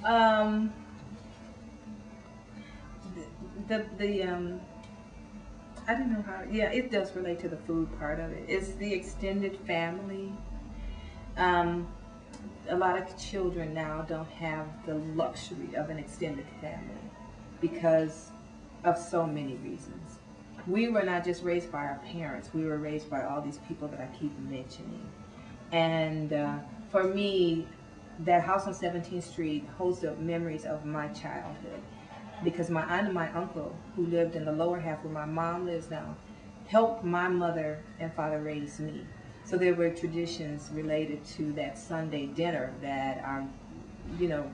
um, the I don't know how. Yeah, it does relate to the food part of it. It's the extended family. Um, a lot of children now don't have the luxury of an extended family because of so many reasons. We were not just raised by our parents, we were raised by all these people that I keep mentioning. And for me, that house on 17th Street holds the memories of my childhood because my aunt and my uncle, who lived in the lower half where my mom lives now, helped my mother and father raise me. So there were traditions related to that Sunday dinner that are, you know,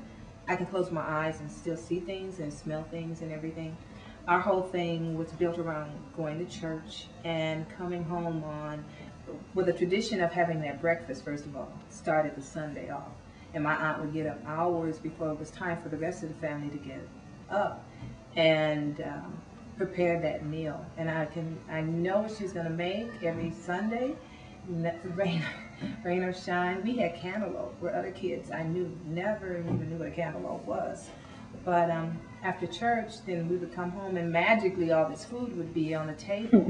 I can close my eyes and still see things and smell things and everything. Our whole thing was built around going to church and coming home on, with a tradition of having that breakfast, first of all, started the Sunday off. And my aunt would get up hours before it was time for the rest of the family to get up and prepare that meal. And I know what she's going to make every Sunday, rain, rain or shine. We had cantaloupe where other kids I knew never even knew what a cantaloupe was. But after church, then we would come home and magically all this food would be on the table.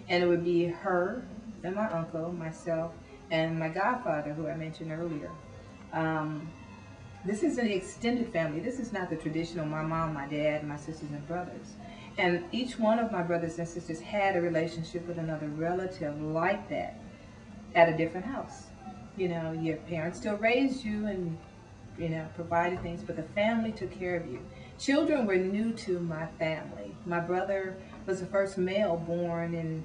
And it would be her and my uncle, myself, and my godfather, who I mentioned earlier. This is an extended family. This is not the traditional my mom, my dad, my sisters and brothers. And each one of my brothers and sisters had a relationship with another relative like that at a different house. You know, your parents still raised you and, you know, provided things, but the family took care of you. Children were new to my family. My brother was the first male born in,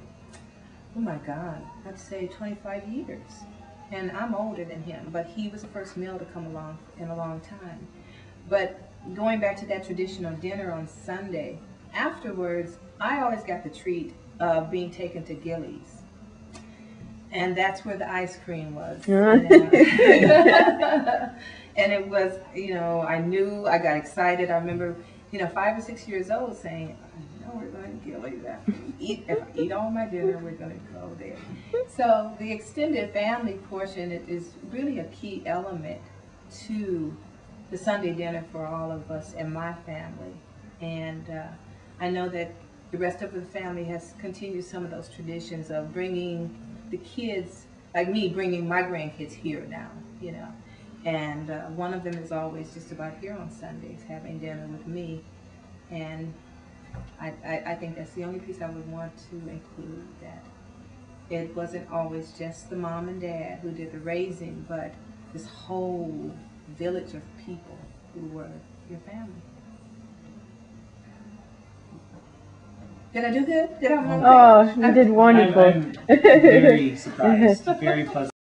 oh my God, I'd say 25 years. And I'm older than him, but he was the first male to come along in a long time. But going back to that traditional dinner on Sunday, afterwards, I always got the treat of being taken to Gilley's. And that's where the ice cream was. And it was, you know, I knew, I got excited. I remember, you know, 5 or 6 years old saying, I know we're going to Gilley's after we eat. If I eat all my dinner, we're going to go there. So the extended family portion is really a key element to the Sunday dinner for all of us and my family. And I know that the rest of the family has continued some of those traditions of bringing the kids, like me, bringing my grandkids here now, you know. And one of them is always just about here on Sundays, having dinner with me. And I think that's the only piece I would want to include, that it wasn't always just the mom and dad who did the raising, but this whole village of people who were your family. Did I do good? Did I? Oh, you did wonderful. I'm very surprised, very pleasant.